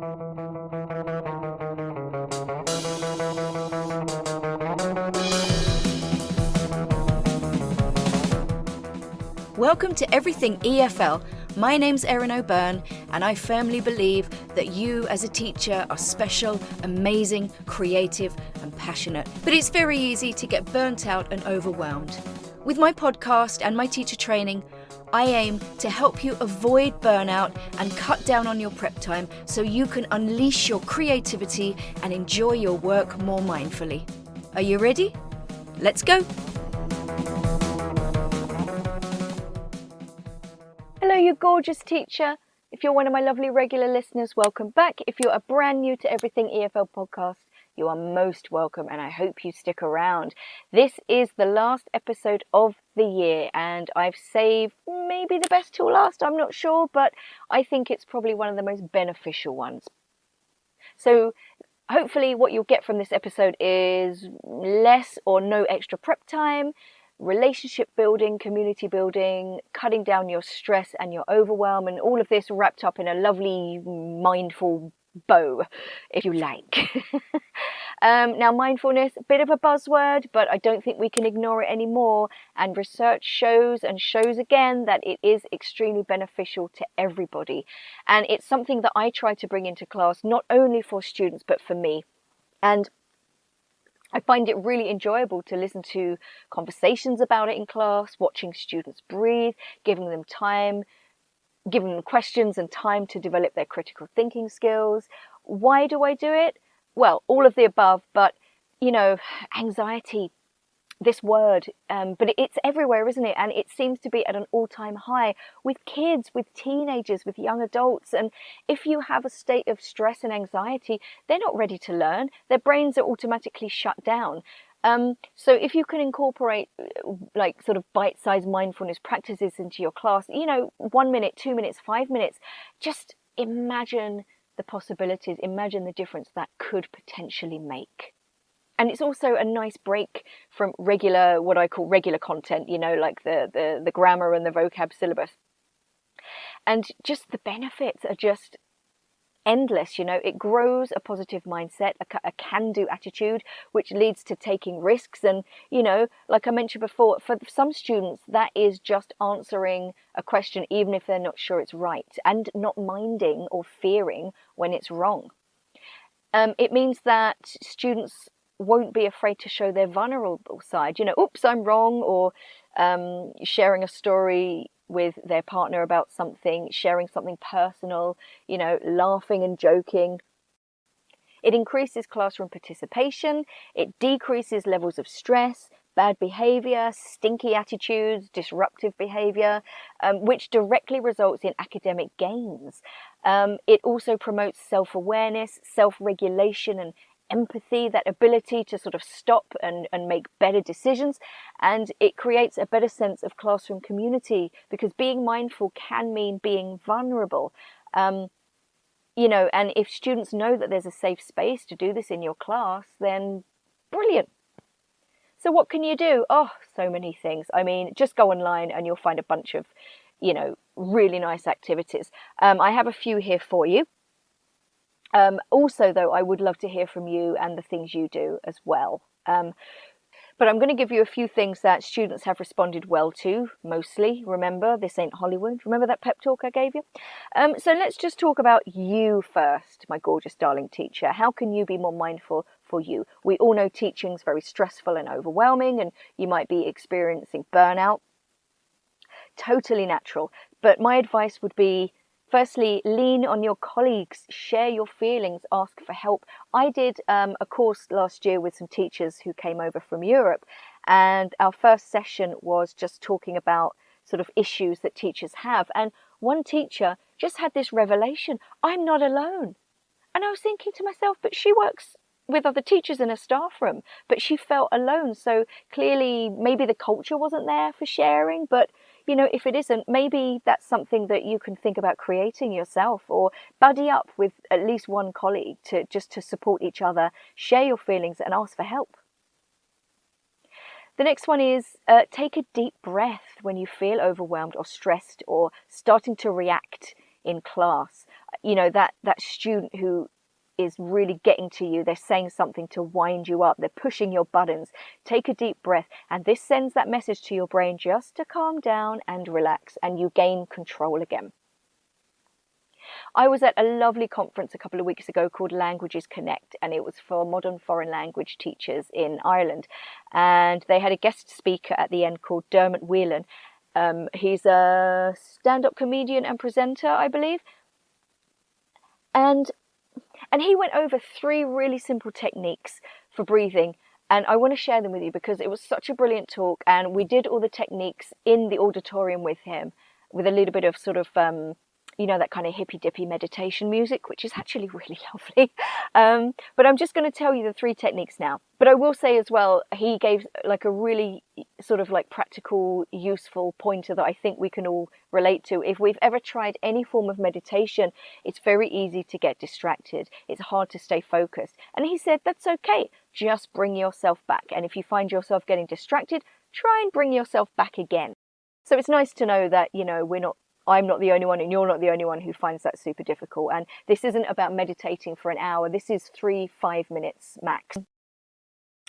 Welcome to Everything EFL. My name's Erin O'Byrne, and I firmly believe that you as a teacher are special, amazing, creative and passionate. But it's very easy to get burnt out and overwhelmed. With my podcast and my teacher training, I aim to help you avoid burnout and cut down on your prep time so you can unleash your creativity and enjoy your work more mindfully. Are you ready? Let's go! Hello, you gorgeous teacher. If you're one of my lovely regular listeners, welcome back. If you are brand new to Everything EFL podcast, you are most welcome and I hope you stick around. This is the last episode of the year and I've saved maybe the best till last, I'm not sure, but I think it's probably one of the most beneficial ones. So hopefully what you'll get from this episode is less or no extra prep time, relationship building, community building, cutting down your stress and your overwhelm, and all of this wrapped up in a lovely mindful bow, if you like. Now, mindfulness, a bit of a buzzword, but I don't think we can ignore it anymore. And research shows again that it is extremely beneficial to everybody. And it's something that I try to bring into class, not only for students, but for me. And I find it really enjoyable to listen to conversations about it in class, watching students breathe, giving them time, giving them questions and time to develop their critical thinking skills. Why do I do it? Well, all of the above, but, you know, anxiety, this word, but it's everywhere, isn't it? And it seems to be at an all-time high with kids, with teenagers, with young adults. And if you have a state of stress and anxiety, they're not ready to learn. Their brains are automatically shut down. So if you can incorporate like sort of bite-sized mindfulness practices into your class, you know, 1 minute, 2 minutes, 5 minutes, just imagine the possibilities, imagine the difference that could potentially make. And it's also a nice break from regular, what I call regular content, you know, like the grammar and the vocab syllabus. And just the benefits are just endless, you know. It grows a positive mindset, a can-do attitude, which leads to taking risks. And, you know, like I mentioned before, for some students, that is just answering a question, even if they're not sure it's right, and not minding or fearing when it's wrong. It means that students won't be afraid to show their vulnerable side, you know, oops, I'm wrong, or sharing a story with their partner about something, sharing something personal, you know, laughing and joking. It increases classroom participation, it decreases levels of stress, bad behaviour, stinky attitudes, disruptive behaviour, which directly results in academic gains. It also promotes self-awareness, self-regulation and empathy, that ability to sort of stop and make better decisions, and it creates a better sense of classroom community, because being mindful can mean being vulnerable. You know, and if students know that there's a safe space to do this in your class, then brilliant. So what can you do? Oh, so many things. I mean, just go online and you'll find a bunch of, you know, really nice activities. I have a few here for you. Also, though, I would love to hear from you and the things you do as well. But I'm going to give you a few things that students have responded well to, mostly. Remember, this ain't Hollywood. Remember that pep talk I gave you? So let's just talk about you first, my gorgeous darling teacher. How can you be more mindful for you? We all know teaching's very stressful and overwhelming, and you might be experiencing burnout. Totally natural. But my advice would be, firstly, lean on your colleagues, share your feelings, ask for help. I did a course last year with some teachers who came over from Europe, and our first session was just talking about sort of issues that teachers have. And one teacher just had this revelation, I'm not alone. And I was thinking to myself, but she works with other teachers in a staff room, but she felt alone. So clearly maybe the culture wasn't there for sharing, but you know, if it isn't, maybe that's something that you can think about creating yourself, or buddy up with at least one colleague to support each other, share your feelings and ask for help. The next one is take a deep breath when you feel overwhelmed or stressed or starting to react in class. you know, that student who is really getting to you. They're saying something to wind you up. They're pushing your buttons. Take a deep breath, and this sends that message to your brain just to calm down and relax, and you gain control again. I was at a lovely conference a couple of weeks ago called Languages Connect, and it was for modern foreign language teachers in Ireland. And they had a guest speaker at the end called Dermot Whelan. He's a stand-up comedian and presenter, I believe. And he went over 3 really simple techniques for breathing. And I want to share them with you because it was such a brilliant talk. And we did all the techniques in the auditorium with him, with a little bit of sort of, you know, that kind of hippy dippy meditation music, which is actually really lovely. But I'm just going to tell you the 3 techniques now. But I will say as well, he gave like a really sort of like practical, useful pointer that I think we can all relate to. If we've ever tried any form of meditation, it's very easy to get distracted. It's hard to stay focused. And he said, that's okay. Just bring yourself back. And if you find yourself getting distracted, try and bring yourself back again. So it's nice to know that, you know, I'm not the only one and you're not the only one who finds that super difficult. And this isn't about meditating for an hour. This is 3-5 minutes max.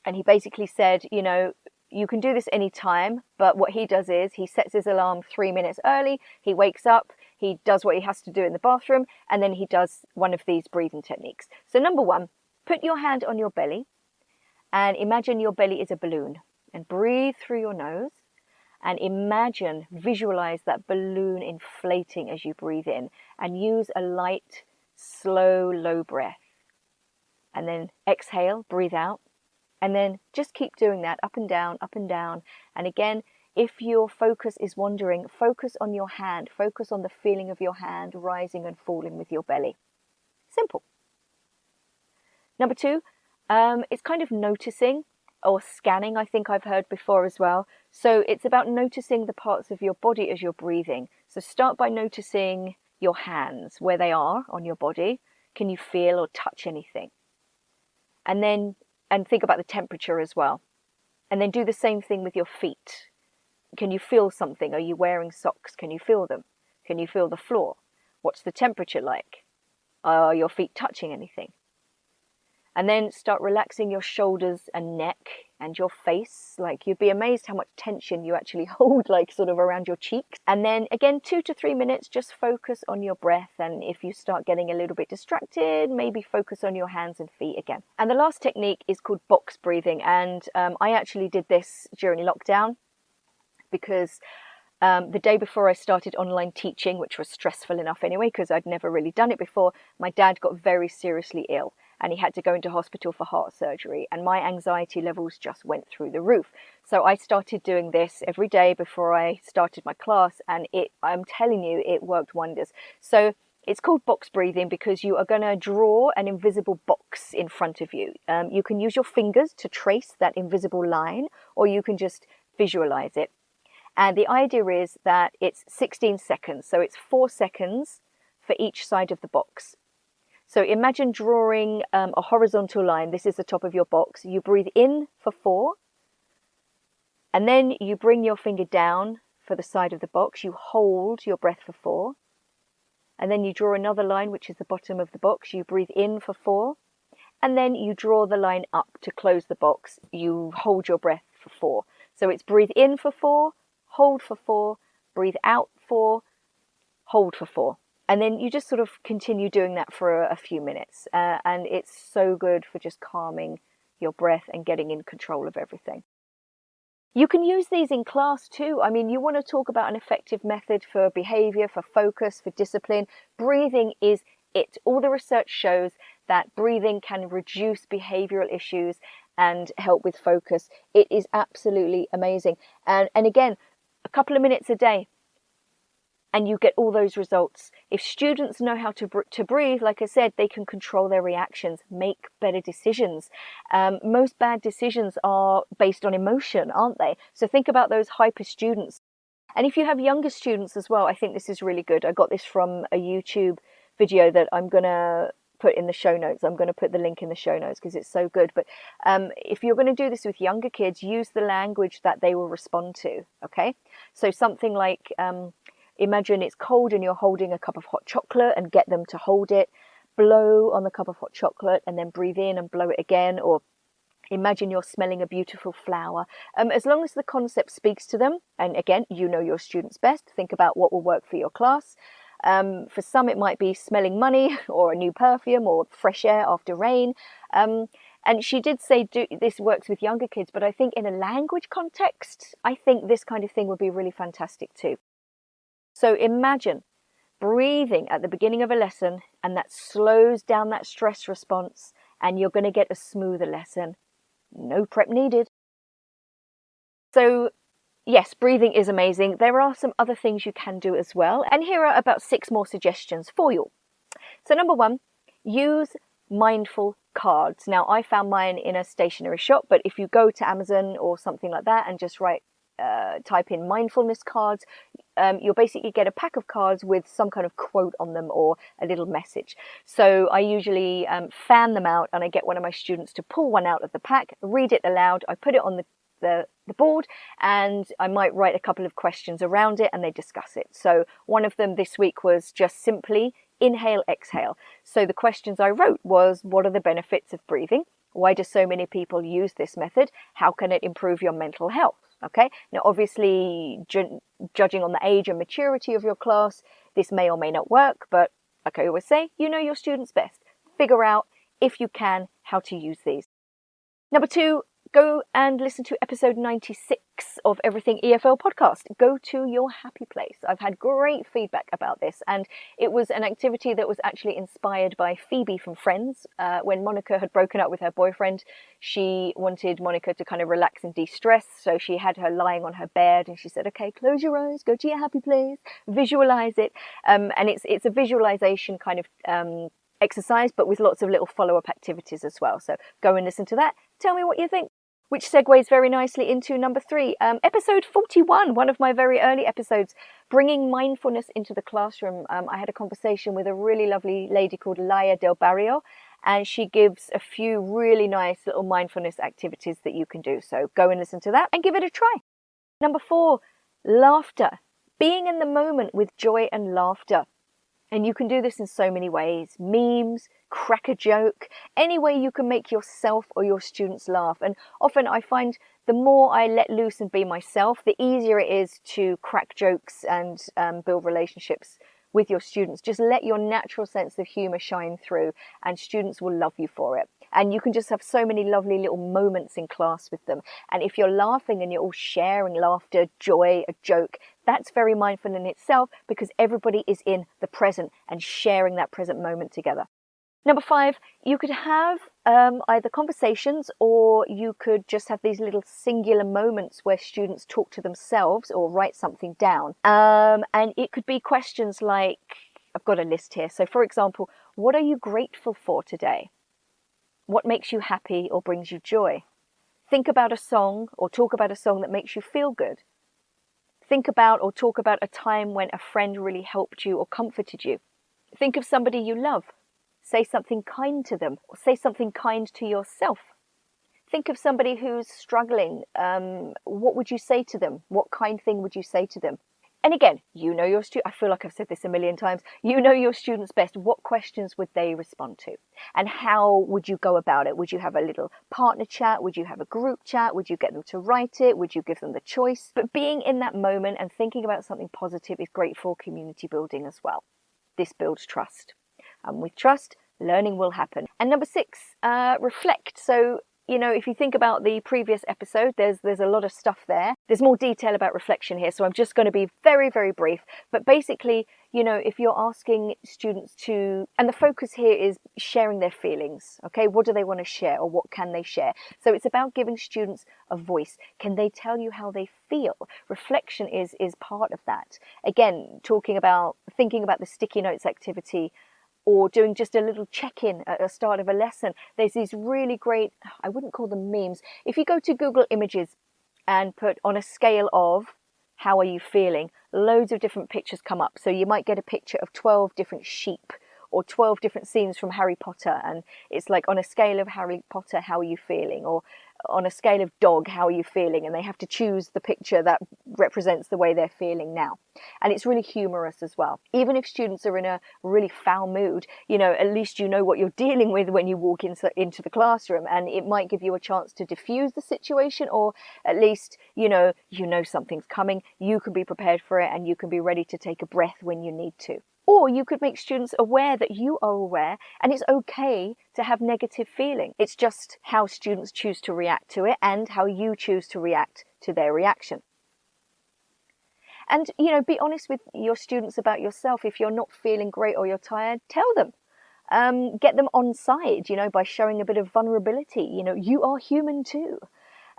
And he basically said, you know, you can do this any time, but what he does is he sets his alarm 3 minutes early. He wakes up, he does what he has to do in the bathroom, and then he does one of these breathing techniques. So number 1, put your hand on your belly and imagine your belly is a balloon, and breathe through your nose. And imagine, visualize that balloon inflating as you breathe in, and use a light, slow, low breath. And then exhale, breathe out. And then just keep doing that up and down, up and down. And again, if your focus is wandering, focus on your hand. Focus on the feeling of your hand rising and falling with your belly. Simple. Number 2, it's kind of noticing or scanning, I think I've heard before as well. So it's about noticing the parts of your body as you're breathing. So start by noticing your hands, where they are on your body. Can you feel or touch anything? And think about the temperature as well. And then do the same thing with your feet. Can you feel something? Are you wearing socks? Can you feel them? Can you feel the floor? What's the temperature like? Are your feet touching anything? And then start relaxing your shoulders and neck and your face. Like, you'd be amazed how much tension you actually hold, like sort of around your cheeks. And then again, 2 to 3 minutes, just focus on your breath. And if you start getting a little bit distracted, maybe focus on your hands and feet again. And the last technique is called box breathing. And I actually did this during lockdown because the day before I started online teaching, which was stressful enough anyway, because I'd never really done it before, my dad got very seriously ill. And he had to go into hospital for heart surgery, and my anxiety levels just went through the roof. So I started doing this every day before I started my class, and I'm telling you, it worked wonders. So it's called box breathing because you are going to draw an invisible box in front of you. You can use your fingers to trace that invisible line, or you can just visualize it. And the idea is that it's 16 seconds, so it's 4 seconds for each side of the box. So imagine drawing a horizontal line. This is the top of your box. You breathe in for 4. And then you bring your finger down for the side of the box. You hold your breath for 4. And then you draw another line, which is the bottom of the box. You breathe in for 4. And then you draw the line up to close the box. You hold your breath for 4. So it's breathe in for 4, hold for 4, breathe out 4, hold for 4. And then you just sort of continue doing that for a few minutes. And it's so good for just calming your breath and getting in control of everything. You can use these in class too. I mean, you want to talk about an effective method for behavior, for focus, for discipline. Breathing is it. All the research shows that breathing can reduce behavioral issues and help with focus. It is absolutely amazing. And again, a couple of minutes a day, and you get all those results. If students know how to breathe, like I said, they can control their reactions, make better decisions. Most bad decisions are based on emotion, aren't they? So think about those hyper students. And if you have younger students as well, I think this is really good. I got this from a YouTube video that I'm going to put in the show notes. I'm going to put the link in the show notes because it's so good. But if you're going to do this with younger kids, use the language that they will respond to, okay? So something like... Imagine it's cold and you're holding a cup of hot chocolate, and get them to hold it. Blow on the cup of hot chocolate and then breathe in and blow it again. Or imagine you're smelling a beautiful flower. As long as the concept speaks to them, and again, you know your students best, think about what will work for your class. For some, it might be smelling money, or a new perfume, or fresh air after rain. And she did say this works with younger kids, but I think in a language context, I think this kind of thing would be really fantastic too. So imagine breathing at the beginning of a lesson, and that slows down that stress response, and you're going to get a smoother lesson. No prep needed. So yes, breathing is amazing. There are some other things you can do as well. And here are about 6 more suggestions for you. So number 1, use mindful cards. Now, I found mine in a stationery shop, but if you go to Amazon or something like that and just type in mindfulness cards, you'll basically get a pack of cards with some kind of quote on them or a little message. So I usually fan them out, and I get one of my students to pull one out of the pack, read it aloud. I put it on the board, and I might write a couple of questions around it, and they discuss it. So one of them this week was just simply inhale, exhale. So the questions I wrote was, what are the benefits of breathing? Why do so many people use this method? How can it improve your mental health? Okay, now obviously judging on the age and maturity of your class, this may or may not work, but like I always say, you know your students best. Figure out, if you can, how to use these. Number 2, go and listen to episode 96 of Everything EFL podcast. Go to your happy place. I've had great feedback about this, and it was an activity that was actually inspired by Phoebe from Friends. When Monica had broken up with her boyfriend, she wanted Monica to kind of relax and de-stress, so she had her lying on her bed, and she said, okay, close your eyes, go to your happy place, visualize it. And it's a visualization kind of exercise, but with lots of little follow-up activities as well. So go and listen to that. Tell me what you think. Which segues very nicely into number 3, episode 41, one of my very early episodes, bringing mindfulness into the classroom. I had a conversation with a really lovely lady called Laia Del Barrio, and she gives a few really nice little mindfulness activities that you can do. So go and listen to that and give it a try. Number 4, laughter. Being in the moment with joy and laughter. And you can do this in so many ways. Memes, crack a joke, any way you can make yourself or your students laugh. And often I find the more I let loose and be myself, the easier it is to crack jokes and build relationships with your students. Just let your natural sense of humour shine through, and students will love you for it. And you can just have so many lovely little moments in class with them. And if you're laughing and you're all sharing laughter, joy, a joke, that's very mindful in itself, because everybody is in the present and sharing that present moment together. Number 5, you could have either conversations, or you could just have these little singular moments where students talk to themselves or write something down. And it could be questions like, I've got a list here. So for example, what are you grateful for today? What makes you happy or brings you joy? Think about a song or talk about a song that makes you feel good. Think about or talk about a time when a friend really helped you or comforted you. Think of somebody you love. Say something kind to them, or say something kind to yourself. Think of somebody who's struggling. What would you say to them? What kind thing would you say to them? And again, you know your I feel like I've said this a million times. You know your students best. What questions would they respond to? And how would you go about it? Would you have a little partner chat? Would you have a group chat? Would you get them to write it? Would you give them the choice? But being in that moment and thinking about something positive is great for community building as well. This builds trust. And with trust, learning will happen. And number 6, reflect. So, you know, if you think about the previous episode, there's a lot of stuff there. There's more detail about reflection here, so I'm just going to be very, very brief. But basically, you know, if you're asking students to, and the focus here is sharing their feelings, okay? What do they want to share, or what can they share? So it's about giving students a voice. Can they tell you how they feel? Reflection is part of that. Again, thinking about the sticky notes activity, or doing just a little check-in at the start of a lesson. There's these really great, I wouldn't call them memes. If you go to Google Images and put on a scale of how are you feeling, loads of different pictures come up. So you might get a picture of 12 different sheep, or 12 different scenes from Harry Potter, and it's like, on a scale of Harry Potter, how are you feeling? Or on a scale of dog, how are you feeling? And they have to choose the picture that represents the way they're feeling now. And it's really humorous as well. Even if students are in a really foul mood, at least you know what you're dealing with when you walk into the classroom, and it might give you a chance to diffuse the situation, or at least, you know something's coming. You can be prepared for it, and you can be ready to take a breath when you need to. Or you could make students aware that you are aware, and it's okay to have negative feeling. It's just how students choose to react to it and how you choose to react to their reaction. And, be honest with your students about yourself. If you're not feeling great or you're tired, tell them. Get them on side, by showing a bit of vulnerability. You are human too.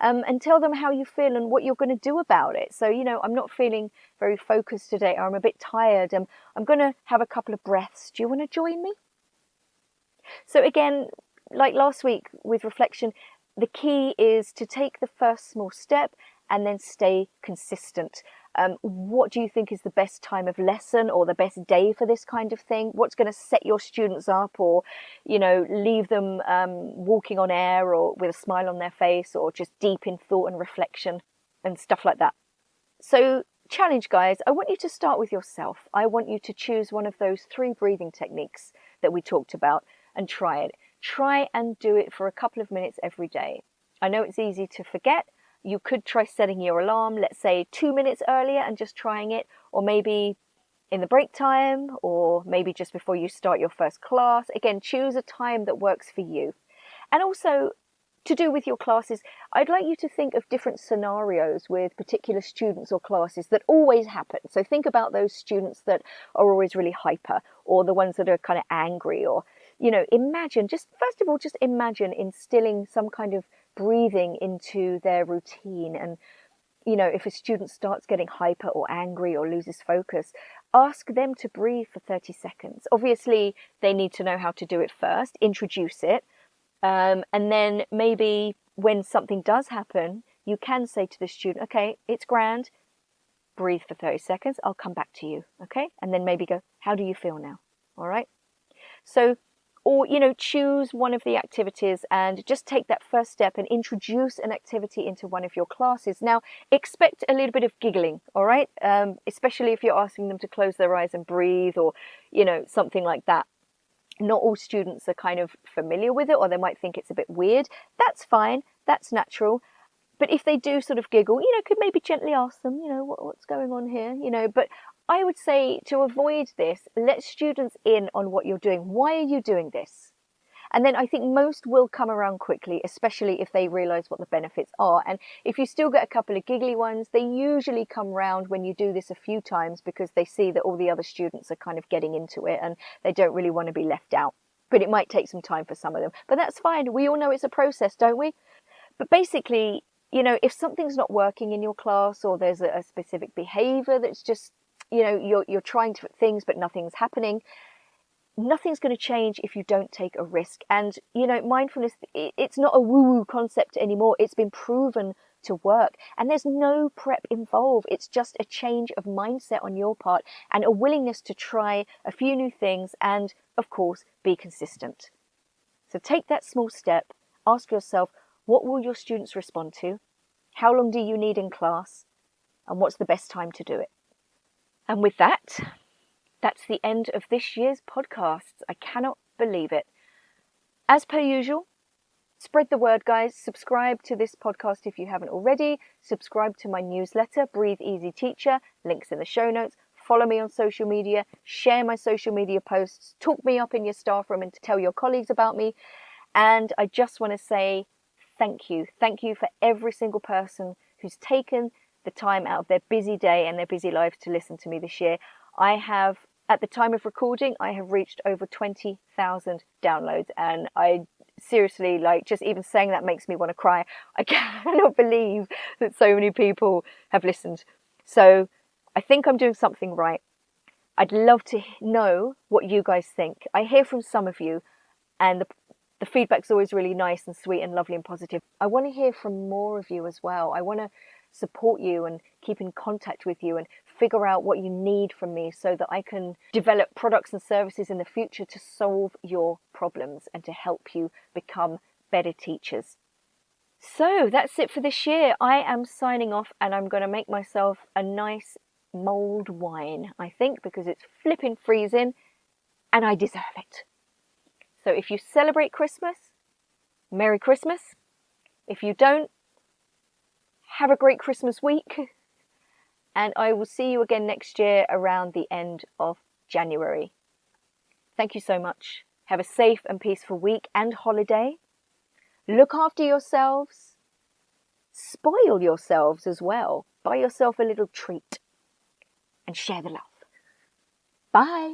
And tell them how you feel and what you're going to do about it. So, I'm not feeling very focused today, or I'm a bit tired, and I'm going to have a couple of breaths. Do you want to join me? So again, like last week with reflection, the key is to take the first small step and then stay consistent. What do you think is the best time of lesson or the best day for this kind of thing? What's going to set your students up, or, leave them walking on air or with a smile on their face, or just deep in thought and reflection and stuff like that? So challenge, guys. I want you to start with yourself. I want you to choose one of those 3 breathing techniques that we talked about and try it. Try and do it for a couple of minutes every day. I know it's easy to forget. You could try setting your alarm, let's say 2 minutes earlier, and just trying it, or maybe in the break time, or maybe just before you start your first class. Again, choose a time that works for you. And also, to do with your classes, I'd like you to think of different scenarios with particular students or classes that always happen. So think about those students that are always really hyper, or the ones that are kind of angry, or, imagine, first of all, imagine instilling some kind of breathing into their routine. And, if a student starts getting hyper or angry or loses focus, ask them to breathe for 30 seconds. Obviously, they need to know how to do it first, introduce it. And then maybe when something does happen, you can say to the student, okay, it's grand, breathe for 30 seconds, I'll come back to you, okay? And then maybe go, how do you feel now? All right? So, or, choose one of the activities and just take that first step and introduce an activity into one of your classes. Now, expect a little bit of giggling, all right? Especially if you're asking them to close their eyes and breathe, or, something like that. Not all students are kind of familiar with it, or they might think it's a bit weird. That's fine. That's natural. But if they do sort of giggle, could maybe gently ask them, what's going on here, But I would say, to avoid this, let students in on what you're doing. Why are you doing this? And then I think most will come around quickly, especially if they realise what the benefits are. And if you still get a couple of giggly ones, they usually come round when you do this a few times, because they see that all the other students are kind of getting into it and they don't really want to be left out. But it might take some time for some of them. But that's fine. We all know it's a process, don't we? But basically, if something's not working in your class, or there's a specific behaviour that's just, you're trying different things but nothing's happening, nothing's going to change if you don't take a risk. And, mindfulness, it's not a woo-woo concept anymore. It's been proven to work, and there's no prep involved. It's just a change of mindset on your part and a willingness to try a few new things and, of course, be consistent. So take that small step. Ask yourself, what will your students respond to? How long do you need in class? And what's the best time to do it? And with that, that's the end of this year's podcasts. I cannot believe it. As per usual, spread the word, guys. Subscribe to this podcast if you haven't already. Subscribe to my newsletter, Breathe Easy Teacher. Links in the show notes. Follow me on social media. Share my social media posts. Talk me up in your staff room and tell your colleagues about me. And I just want to say thank you. Thank you for every single person who's taken the time out of their busy day and their busy lives to listen to me this year. I have, at the time of recording, I have reached over 20,000 downloads, and I seriously, just even saying that makes me want to cry. I cannot believe that so many people have listened. So I think I'm doing something right. I'd love to know what you guys think. I hear from some of you, and the feedback's always really nice and sweet and lovely and positive. I want to hear from more of you as well. I want to support you and keep in contact with you and figure out what you need from me so that I can develop products and services in the future to solve your problems and to help you become better teachers. So that's it for this year. I am signing off, and I'm going to make myself a nice mulled wine, I think, because it's flipping freezing and I deserve it. So if you celebrate Christmas, Merry Christmas. If you don't, have a great Christmas week. And I will see you again next year around the end of January. Thank you so much. Have a safe and peaceful week and holiday. Look after yourselves. Spoil yourselves as well. Buy yourself a little treat. And share the love. Bye.